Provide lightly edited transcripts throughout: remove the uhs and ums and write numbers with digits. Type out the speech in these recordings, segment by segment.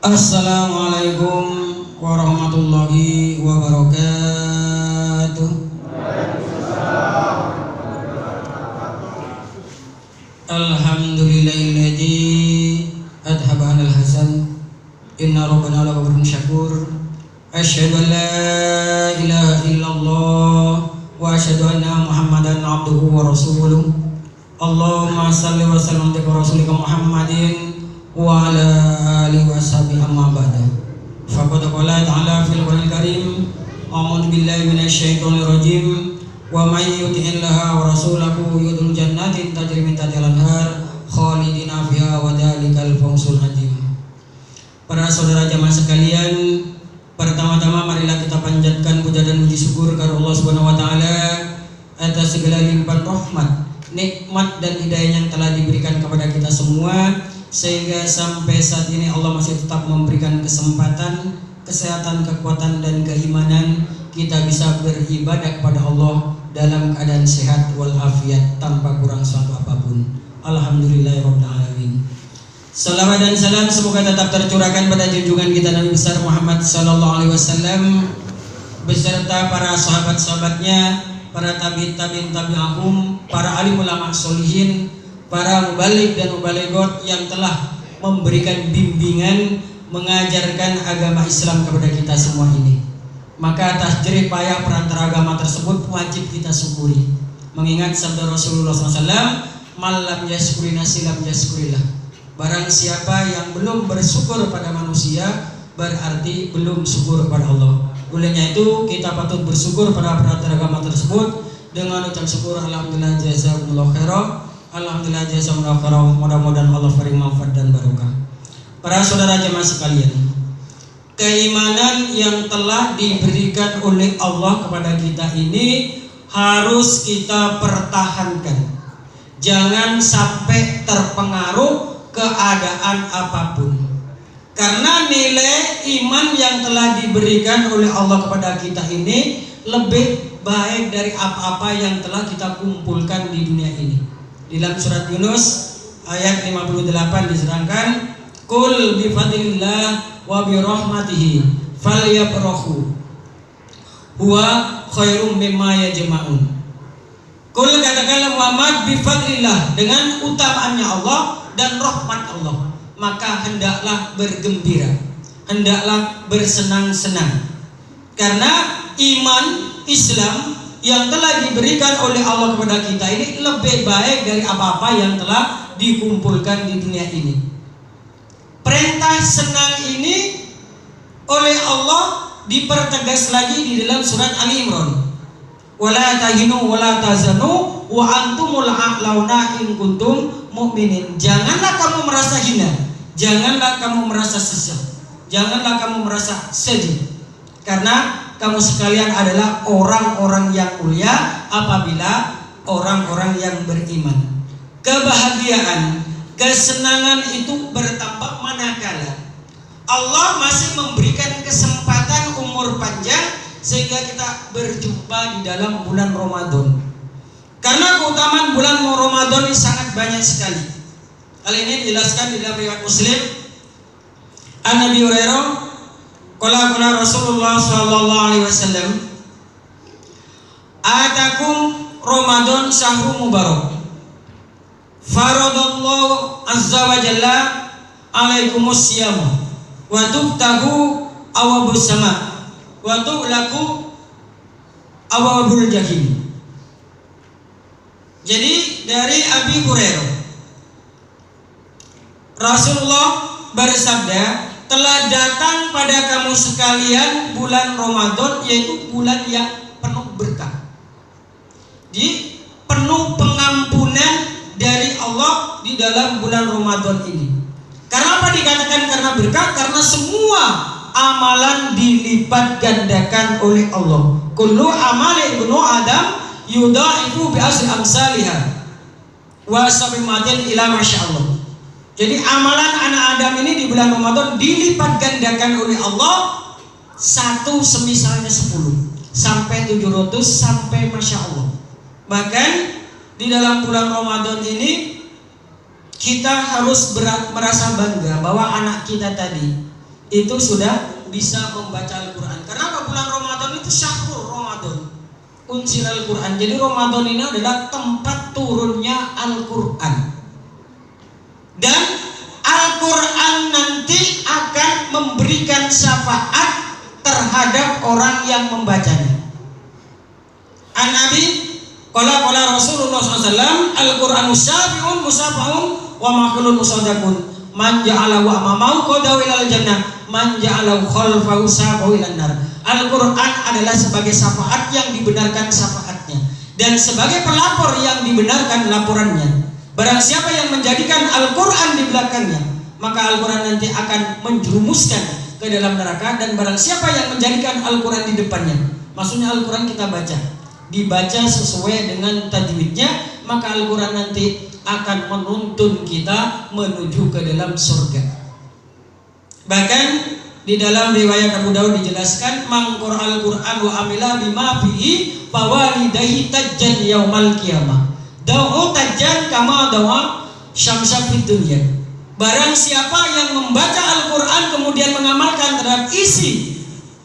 Assalamualaikum warahmatullahi wabarakatuh. Alhamdulillahilladzi adhaba 'anil hasan inna rabbana laghafurun syakur. Asyhadu an la ilaha illallah wa asyhadu anna Muhammadan abduhu wa rasuluh. Allahumma shalli wa sallim ala rasulika Muhammadin wa ala alihi wa sahbihi amma ba'da. Faqad qala ta'ala fil Qur'anil Karim, a'udzu billahi minasy syaithanir rajim, wa may yuti'illaha wa rasulahu yudkhilhu jannatin tajri min tahtiha al-anhar khalidina fiha wa dzalikal fawzul azim. Para saudara jamaah sekalian, pertama-tama marilah kita panjatkan puja dan puji syukur kepada Allah Subhanahu wa taala atas segala limpahan rahmat, nikmat dan hidayah yang telah diberikan kepada kita semua, sehingga sampai saat ini Allah masih tetap memberikan kesempatan, kesehatan, kekuatan dan keimanan kita bisa beribadah kepada Allah dalam keadaan sehat walafiat tanpa kurang suatu apapun. Alhamdulillahirabbil alamin. Salawat dan salam semoga tetap tercurahkan pada junjungan kita Nabi besar Muhammad sallallahu alaihi wasallam beserta para sahabat-sahabatnya, para tabi'in tabi'ahum, para alim ulama sholihin, para mubalik dan mubaligot yang telah memberikan bimbingan mengajarkan agama Islam kepada kita semua ini. Maka atas jerih payah perantara agama tersebut wajib kita syukuri, mengingat sabda Rasulullah SAW, malam yaskurina silam yaskurillah. Barang siapa yang belum bersyukur pada manusia berarti belum syukur pada Allah. Olehnya itu kita patut bersyukur pada perantara agama tersebut dengan ucap syukur alhamdulillah jazakumullah khairan. Alhamdulillah jazakumullah khairan, mudah-mudahan Allah beri manfaat dan barokah. Para saudara jemaah sekalian, keimanan yang telah diberikan oleh Allah kepada kita ini harus kita pertahankan. Jangan sampai terpengaruh keadaan apapun. Karena nilai iman yang telah diberikan oleh Allah kepada kita ini lebih baik dari apa-apa yang telah kita kumpulkan di dunia ini. Di dalam surat Yunus ayat 58 diserangkan, Qul bi fadlillah wa bi rahmatihi falyafrahu huwa khairum mimma yajma'un. Qul, katakanlah Muhammad, bi fadlillah, dengan utamaannya Allah dan rahmat Allah, maka hendaklah bergembira, hendaklah bersenang-senang. Karena iman Islam yang telah diberikan oleh Allah kepada kita ini lebih baik dari apa-apa yang telah dikumpulkan di dunia ini. Perintah senang ini oleh Allah dipertegas lagi di dalam surat Ali Imran. Wala tahinu wala tazanu wa antumul a'launa in kuntum mu'minin. Janganlah kamu merasa hina, janganlah kamu merasa sesat, janganlah kamu merasa sedih, karena kamu sekalian adalah orang-orang yang mulia apabila orang-orang yang beriman. Kebahagiaan, kesenangan itu bertambah manakala Allah masih memberikan kesempatan umur panjang sehingga kita berjumpa di dalam bulan Ramadan. Karena keutamaan bulan Ramadan ini sangat banyak sekali. Hal ini dijelaskan di dalam riwayat Muslim. An Abi Hurairah qala Rasulullah sallallahu alaihi wasallam, atakum Ramadan syahrul mubarak, faradallahu azza wa jalla alaikumus siyam wa tuftahu awwabus sama wa tughlaqu awwabul jahim. Jadi dari Abi Hurairah, Rasulullah bersabda, telah datang pada kamu sekalian bulan Ramadan, yaitu bulan yang penuh berkah, di penuh pengampunan dari Allah di dalam bulan Ramadan ini. Karena apa dikatakan karena berkah? Karena semua amalan dilipat gandakan oleh Allah. Kullu amali ibnu Adam yudha'ifu bi asri amsalihah wa sabimatin ila masyaallah. Jadi amalan anak Adam ini di bulan Ramadan dilipat gandakan oleh Allah, satu semisalnya 10 sampai 700 sampai masya Allah. Bahkan di dalam bulan Ramadan ini kita harus merasa bangga bahwa anak kita tadi itu sudah bisa membaca Al-Quran. Karena bulan Ramadan itu syahrul Ramadan, unzil Al-Quran. Jadi Ramadan ini adalah tempat turunnya Al-Quran. Dan Al-Quran nanti akan memberikan syafaat terhadap orang yang membacanya. An Abi qala Rasulullah SAW, Al-Qur'anu syafi'un musafa'un wa makhulun musadaqun. Man ja'alahu amamahu qadaw ilal jannah, man ja'alahu khalfahu sabahu ilan nar. Al-Qur'an adalah sebagai syafaat yang dibenarkan syafaatnya, dan sebagai pelapor yang dibenarkan laporannya. Barang siapa yang menjadikan Al-Qur'an di belakangnya, maka Al-Qur'an nanti akan menjerumuskan ke dalam neraka. Dan barang siapa yang menjadikan Al-Qur'an di depannya, maksudnya Al-Qur'an kita baca, dibaca sesuai dengan tajwidnya, maka Al-Qur'an nanti akan menuntun kita menuju ke dalam surga. Bahkan di dalam riwayat Abu Daud dijelaskan, man qara'al Qur'an wa amila bima fihi fawalidahi tajjan yaumal qiyamah. Da'u tajjan kama dawa syamsa fid dunya. Barang siapa yang membaca Al-Qur'an kemudian mengamalkan terhadap isi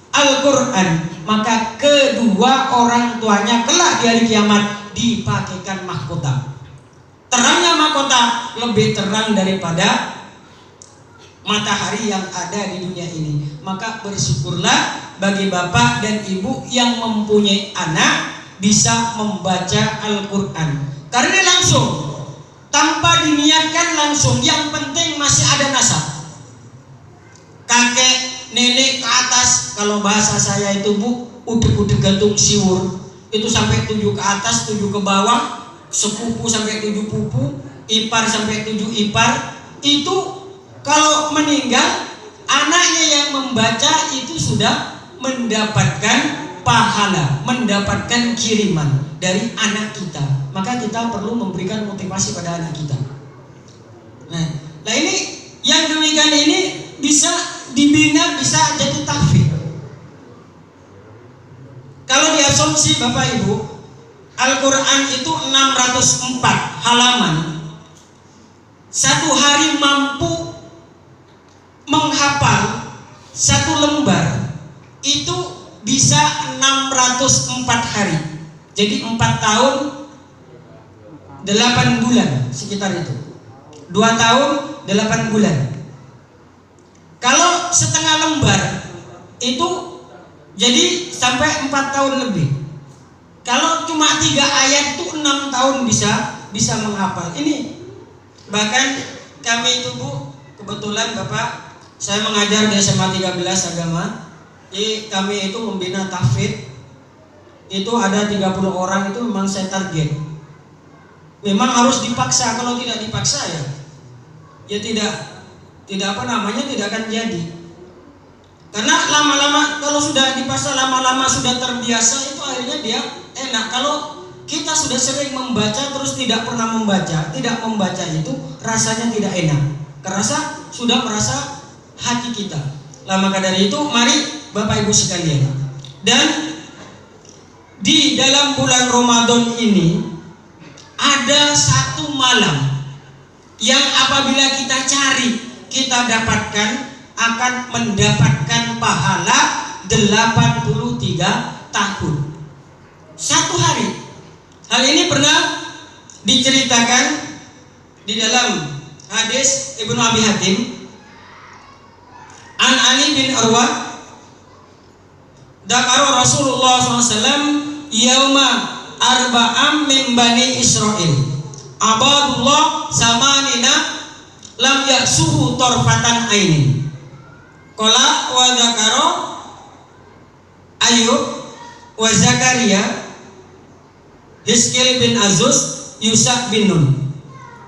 Al-Qur'an, maka kedua orang tuanya kelak di hari kiamat dipakaikan mahkota. Terangnya mahkota lebih terang daripada matahari yang ada di dunia ini. Maka bersyukurlah bagi bapak dan ibu yang mempunyai anak bisa membaca Al-Quran. Karena langsung, tanpa diniatkan langsung, yang penting masih ada nasab. Kakek, nenek ke atas, kalau bahasa saya itu bu, udah gantung siwur, itu sampai 7 ke atas, 7 ke bawah, sepupu sampai 7 pupu, ipar sampai 7 ipar. Itu kalau meninggal, anaknya yang membaca itu sudah mendapatkan pahala, mendapatkan kiriman dari anak kita. Maka kita perlu memberikan motivasi pada anak kita. Nah ini yang demikian ini bisa dibina, bisa jadi tahfidz. Kalau diasumsi Bapak Ibu, Al-Quran itu 604 halaman. Satu hari mampu menghafal satu lembar itu bisa 604 hari. Jadi 4 tahun 8 bulan sekitar itu. 2 tahun 8 bulan. Kalau setengah lembar itu jadi sampai 4 tahun lebih. Kalau cuma 3 ayat itu 6 tahun bisa menghafal. Ini bahkan kami itu bu, kebetulan Bapak, saya mengajar di SMA 13 agama. Jadi kami itu membina tahfidz. Itu ada 30 orang, itu memang saya target. Memang harus dipaksa, kalau tidak dipaksa ya tidak apa namanya, tidak akan jadi. Karena lama-lama kalau sudah dipaksa, lama-lama sudah terbiasa, itu akhirnya dia enak. Kalau kita sudah sering membaca terus tidak pernah membaca, tidak membaca itu rasanya tidak enak. Kerasa sudah merasa hati kita. Maka dari itu mari Bapak Ibu sekalian, dan di dalam bulan Ramadan ini ada satu malam yang apabila kita cari, kita dapatkan, akan mendapatkan pahala 83 tahun. Satu hari. Hal ini pernah diceritakan di dalam hadis Ibnu Abi Hatim an Ali bin Urwah, dakaro Rasulullah SAW yauma arba'am min bani Israel abadullah samanina lam yaksuhu torfatan ainin. Qala wa zakaro Ayub wa Zakaria Hiskil bin Azus Yusuf bin Nun.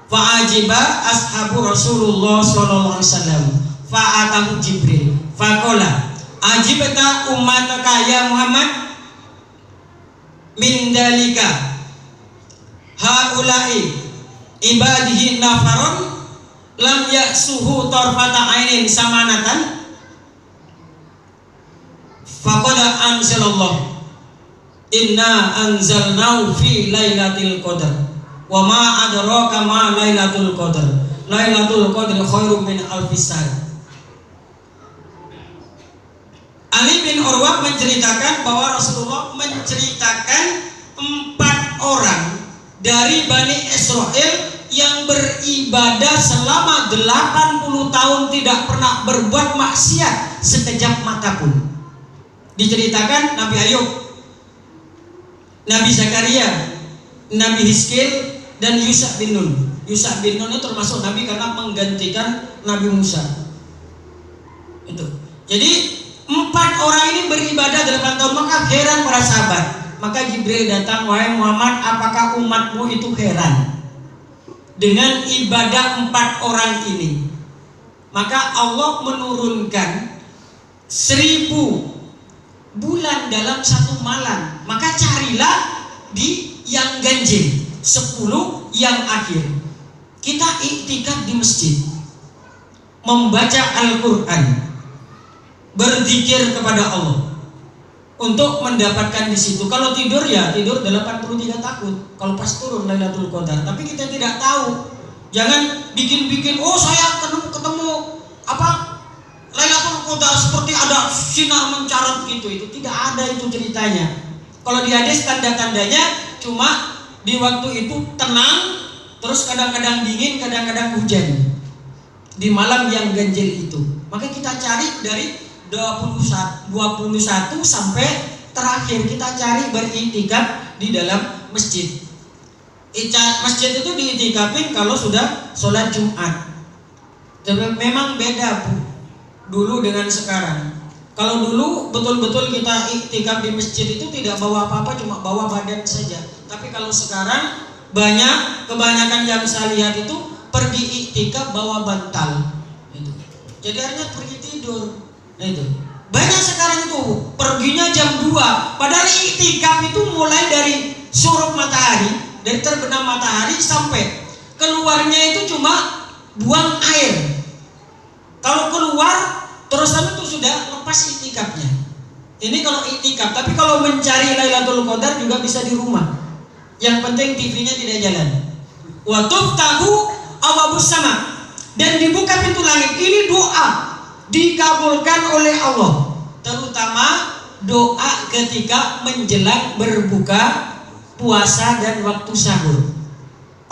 Fa'ajiba ashabu Rasulullah sallallahu alaihi wasallam fa'atahu Jibril faqala ajibta ummataka ya Muhammad min dalika haula'i ibadihi nafarun lam yaksuhu tarfata ainin samanatan faqada anzalallah inna anzalnahu fi lailatul qadar wa ma adraka ma lailatul qadar lailatul qadri khairum min alfis sahr. Urwah menceritakan bahwa Rasulullah menceritakan 4 orang dari Bani Israel yang beribadah selama 80 tahun tidak pernah berbuat maksiat sekejap mata pun. Diceritakan Nabi Ayub, Nabi Zakaria, Nabi Hizkil, dan Yusha bin Nun. Yusha bin Nun itu termasuk Nabi karena menggantikan Nabi Musa. Itu. Jadi 4 orang ini beribadah 8 tahun. Maka heran para sahabat. Maka Jibril datang, wahai Muhammad, apakah umatmu itu heran dengan ibadah 4 orang ini? Maka Allah menurunkan 1000 bulan dalam 1 malam. Maka carilah di yang ganjil, 10 yang akhir. Kita iktikaf di masjid, membaca Al-Quran, berzikir kepada Allah untuk mendapatkan di situ. Kalau tidur ya tidur 83 tahun. Kalau pas turun Lailatul Qadar. Tapi kita tidak tahu. Jangan bikin-bikin, oh saya ketemu apa Lailatul Qadar seperti ada sinar mencarut gitu. Itu tidak ada itu ceritanya. Kalau di hadis tanda-tandanya cuma di waktu itu tenang, terus kadang-kadang dingin, kadang-kadang hujan di malam yang ganjil itu. Maka kita cari dari 21 sampai terakhir, kita cari beriktikaf di dalam masjid. Masjid itu diiktikafin kalau sudah sholat Jumat. Memang beda Bu, dulu dengan sekarang. Kalau dulu betul-betul kita iktikaf di masjid itu tidak bawa apa-apa, cuma bawa badan saja. Tapi kalau sekarang kebanyakan yang saya lihat itu pergi iktikaf bawa bantal. Itu. Jadi akhirnya pergi tidur. Nah itu. Banyak sekarang itu perginya jam 2. Padahal iktikaf itu mulai dari surut matahari, dari terbenam matahari sampai keluarnya itu cuma buang air. Kalau keluar terusan itu sudah lepas iktikafnya. Ini kalau iktikaf. Tapi kalau mencari Lailatul Qadar juga bisa di rumah. Yang penting TV-nya tidak jalan. Wa tuftahu abwabus sama, dan dibuka pintu langit. Ini doa dikabulkan oleh Allah, terutama doa ketika menjelang berbuka puasa dan waktu sahur.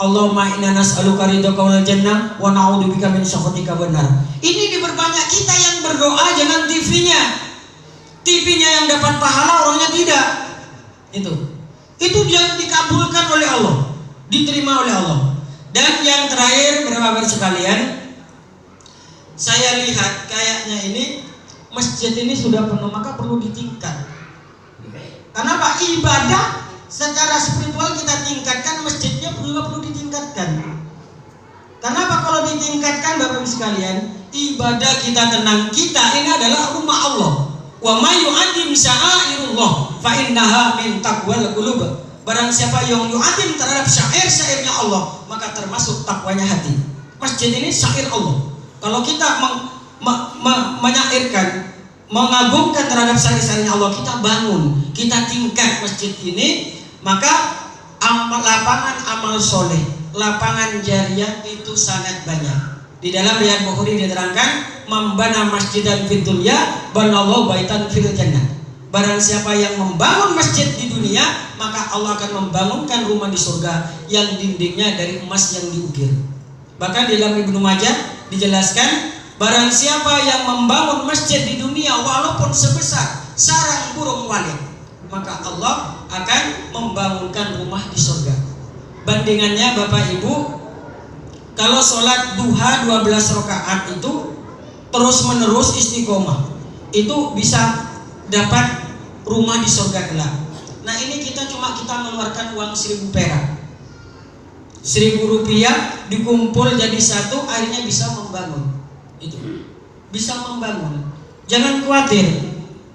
Allahumma inna nas'aluka ridhaka wal jannah wa na'udzubika min sakhatika wan nar. Ini diperbanyak, kita yang berdoa, jangan TV-nya. TV-nya yang dapat pahala, orangnya tidak. Itu yang dikabulkan oleh Allah, diterima oleh Allah. Dan yang terakhir, berapa sekalian, saya lihat kayaknya ini masjid ini sudah penuh, maka perlu ditingkat. Karena Pak, ibadah secara spiritual kita tingkatkan, masjidnya juga perlu ditingkatkan. Karena apa? Kalau ditingkatkan Bapak Ibu sekalian, ibadah kita tenang. Kita ini adalah rumah Allah. Wa may yu'azzim sya'airullah fa innaha min taqwal qulub. Barang siapa yang yu'azzim terhadap syair-syairnya Allah, maka termasuk takwanya hati. Masjid ini syair Allah. Kalau kita menyairkan, mengagungkan terhadap syair-syairnya Allah, kita bangun, kita tingkat masjid ini, maka lapangan amal soleh, lapangan jariah itu sangat banyak. Di dalam riwayat Bukhari diterangkan, membana masjidan fid dunya banallahu baitan fil jannah. Barang siapa yang membangun masjid di dunia, maka Allah akan membangunkan rumah di surga yang dindingnya dari emas yang diukir. Bahkan di dalam Ibnu Majah dijelaskan, barang siapa yang membangun masjid di dunia walaupun sebesar sarang burung walet, maka Allah akan membangunkan rumah di surga. Bandingannya Bapak Ibu, kalau sholat duha 12 rakaat itu terus menerus istiqomah, itu bisa dapat rumah di surga kelak. Nah ini kita mengeluarkan uang 1000 perak, 1000 rupiah dikumpul jadi satu, akhirnya bisa membangun. Itu bisa membangun. Jangan khawatir.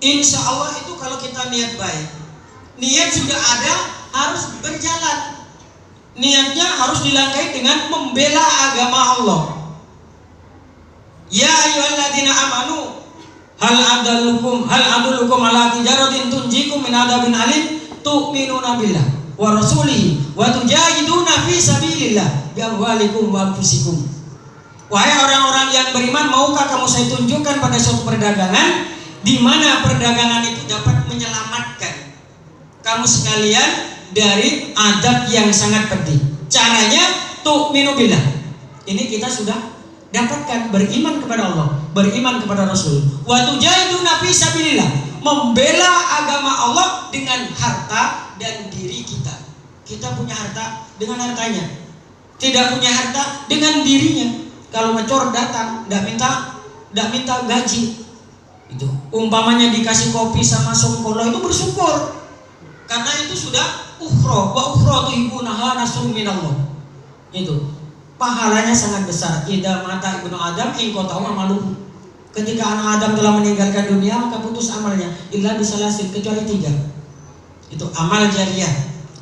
Insya Allah itu kalau kita niat baik, niat sudah ada, harus berjalan. Niatnya harus dilangkahi dengan membela agama Allah. Ya ayyuhalladzina amanu hal adullukum ala tijaratin tunjikum min adzabin alim tu'minuna billah wa rasulihi wa tujahiduna fi sabilillah bi amwalikum wa anfusikum. Wahai orang-orang yang beriman, maukah kamu saya tunjukkan pada suatu perdagangan di mana perdagangan itu dapat menyelamatkan kamu sekalian dari adab yang sangat pedih. Caranya tu'minu billah. Ini kita sudah dapatkan, beriman kepada Allah, beriman kepada Rasul. Wa tujahiduna fi sabilillah, membela agama Allah dengan harta dan diri kita. Kita punya harta dengan hartanya, tidak punya harta dengan dirinya. Kalau ngecor datang, tidak minta gaji. Itu umpamanya dikasih kopi sama songkolo itu bersyukur, karena itu sudah ukhra wa ukhra tuhibunaha nasrun minallah. Itu pahalanya sangat besar. Idza mata ibnu Adam in qata'a amaluhu. Ketika anak Adam telah meninggalkan dunia, maka putus amalnya illa bisalasin, kecuali 3. Itu amal jariyah,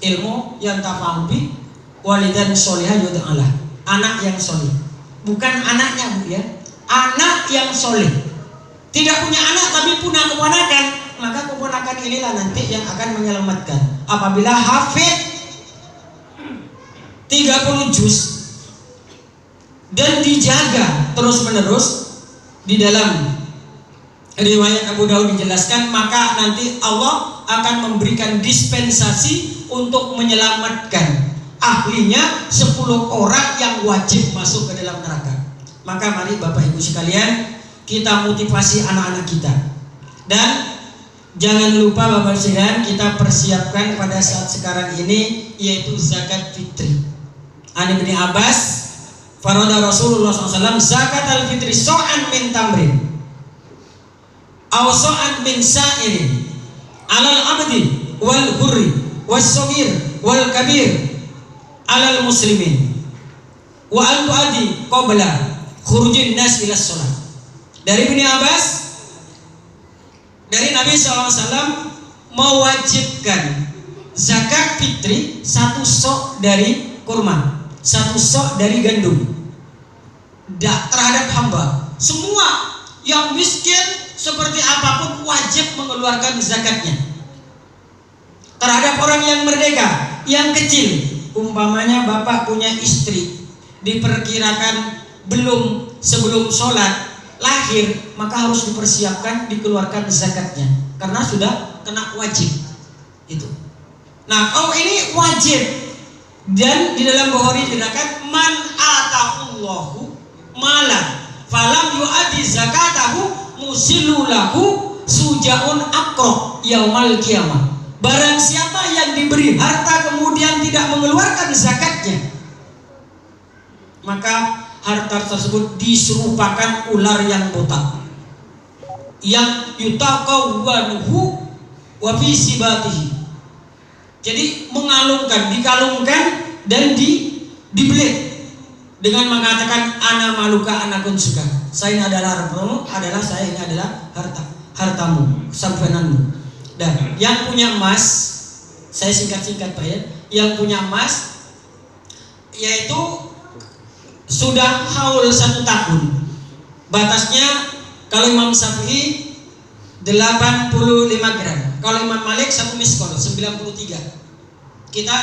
ilmu yang tafa'u bi, walidan sholihah yud'alah. Anak yang soleh, bukan anaknya Bu ya, anak yang soleh. Tidak punya anak tapi punya keponakan, maka keponakan inilah nanti yang akan menyelamatkan. Apabila hafid 30 juz dan dijaga terus menerus, di dalam riwayat Abu Daud dijelaskan, maka nanti Allah akan memberikan dispensasi untuk menyelamatkan ahlinya 10 orang yang wajib masuk ke dalam neraka. Maka mari Bapak Ibu sekalian, kita motivasi anak-anak kita, dan jangan lupa Bapak sekalian, kita persiapkan pada saat sekarang ini, yaitu zakat fitri. An Ibnu Abbas, farada Rasulullah SAW zakat al-fitri so'an min tamrin aw so'an min sa'irin alal abdi wal hurri was sogir wal kabir alal muslimin wa an tu'adi qabla khurujin nas ila sholat. Dari Ibnu Abbas, dari Nabi SAW mewajibkan zakat fitri 1 sok dari kurma, 1 sok dari gandum terhadap hamba. Semua yang miskin seperti apapun wajib mengeluarkan zakatnya. Terhadap orang yang merdeka, yang kecil, umpamanya bapak punya istri, diperkirakan belum sebelum sholat lahir, maka harus dipersiapkan dikeluarkan zakatnya, karena sudah kena wajib itu. Nah, kalau ini wajib, dan di dalam Bukhari dikatakan man atahullahu malan falam yu'addi zakatahu musilulahu sujaun akro yaumal qiyamah. Barang siapa yang diberi harta kemudian tidak mengeluarkan zakatnya, maka harta tersebut diserupakan ular yang botak, yang yutaqawwanuhu wa fi sibatihi. Jadi mengalungkan, dikalungkan dan dibelit dengan mengatakan ana maluka anakun suka. Saya ini adalah hartamu, saya ini adalah hartamu, sampenanmu. Dan yang punya emas, saya singkat-singkat Pak ya, yang punya emas yaitu sudah haul 1 tahun. Batasnya kalau Imam Syafi'i 85 gram. Kalau Imam Malik 1 miskol 93. Kita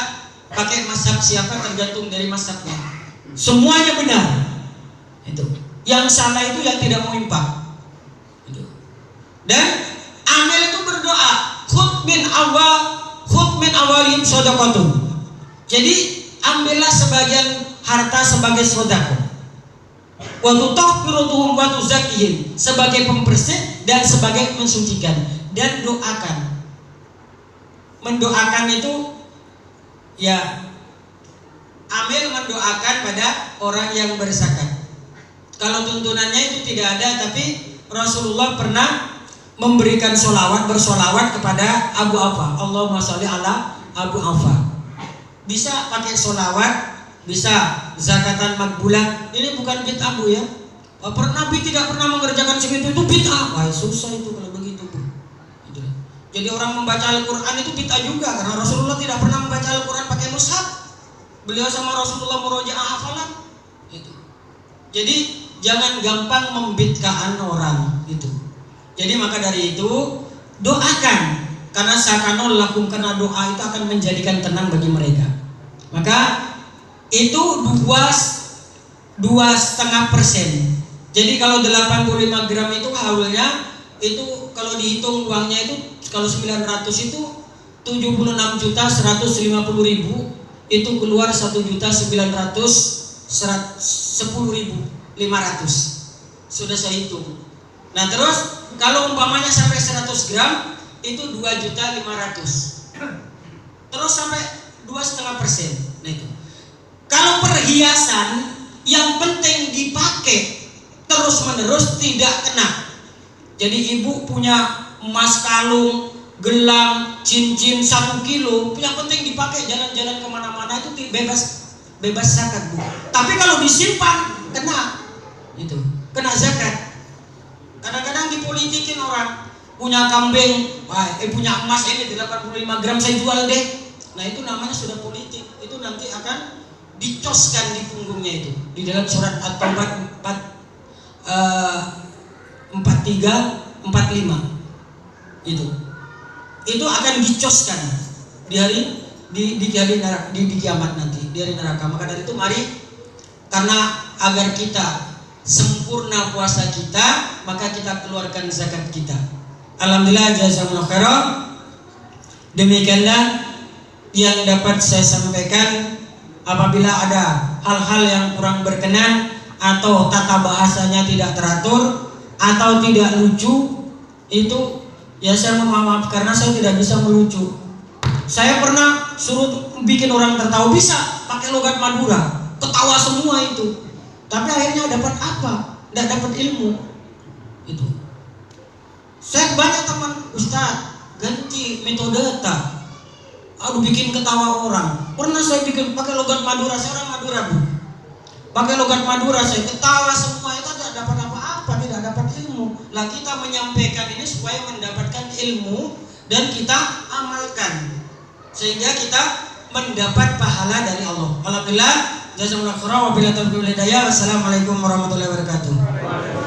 pakai mazhab siapa tergantung dari mazhabnya. Semuanya benar. Itu. Yang salah itu yang tidak mau infak. Itu. Dan amil itu berdoa, khud min awalihim shadaqatun. Jadi ambillah sebagian harta sebagai sedekah. Wa tutahhiruhum wa tuzakkihim, sebagai pembersih dan sebagai mensucikan. Dan doakan. Mendoakan itu ya, amil mendoakan pada orang yang berzakat. Kalau tuntunannya itu tidak ada, tapi Rasulullah pernah memberikan bersolawat kepada Abu Aufa. Allahumma sholli ala Abu Aufa. Bisa pakai solawat, bisa zakatan makbulah. Ini bukan bid'ah Bu ya. Nabi tidak pernah mengerjakan segitu, itu bid'ah. Wah, susah itu kalau begitu Bu. Jadi orang membaca Al-Quran itu bid'ah juga, karena Rasulullah tidak pernah membaca Al-Quran pakai mushaf. Beliau sama Rasulullah murojaah hafalan. Itu. Jadi jangan gampang membid'ahkan orang itu. Jadi maka dari itu doakan, karena sakanul lakum, karena doa itu akan menjadikan tenang bagi mereka. Maka itu 2,5%. Jadi kalau 85 gram itu haulnya itu kalau dihitung uangnya itu kalau 900 itu 76.150.000, itu keluar 1.910.500. Sudah saya hitung. Nah terus kalau umpamanya sampai 100 gram itu 2.500.000. Terus sampai 2,5%. Nah itu. Kalau perhiasan yang penting dipakai terus menerus tidak kena. Jadi ibu punya emas kalung, gelang, cincin 1 kilo, yang penting dipakai jalan-jalan kemana-mana itu bebas zakat, Bu. Tapi kalau disimpan kena, itu kena zakat. Kadang-kadang dipolitikin orang, punya kambing, punya emas ini 85 gram saya jual deh. Nah itu namanya sudah politik, itu nanti akan dicoskan di punggungnya itu. Di dalam surat At-Taubah 43-45 itu akan dicoskan di hari di kiamat nanti, di hari neraka. Maka dari itu mari, karena agar kita sempurna puasa kita, maka kita keluarkan zakat kita. Alhamdulillah, jazakumullah khairan. Demikianlah yang dapat saya sampaikan. Apabila ada hal-hal yang kurang berkenan atau tata bahasanya tidak teratur atau tidak lucu, itu ya saya mohon maaf karena saya tidak bisa melucu. Saya pernah suruh bikin orang tertawa, bisa pakai logat Madura, ketawa semua itu. Tapi akhirnya dapat apa? Tidak dapat ilmu. Itu. Saya banyak teman, Ustaz, ganti metode tak. Aduh, bikin ketawa orang. Pernah saya bikin pakai logat Madura, saya orang Madura, Bu. Pakai logat Madura saya ketawa semua, itu tidak dapat apa-apa, tidak dapat ilmu. Lah kita menyampaikan ini supaya mendapatkan ilmu dan kita amalkan, sehingga kita mendapat pahala dari Allah. Alhamdulillah, jazakumullah khairan wa billahi taufiq wal hidayah. Wassalamualaikum warahmatullahi wabarakatuh.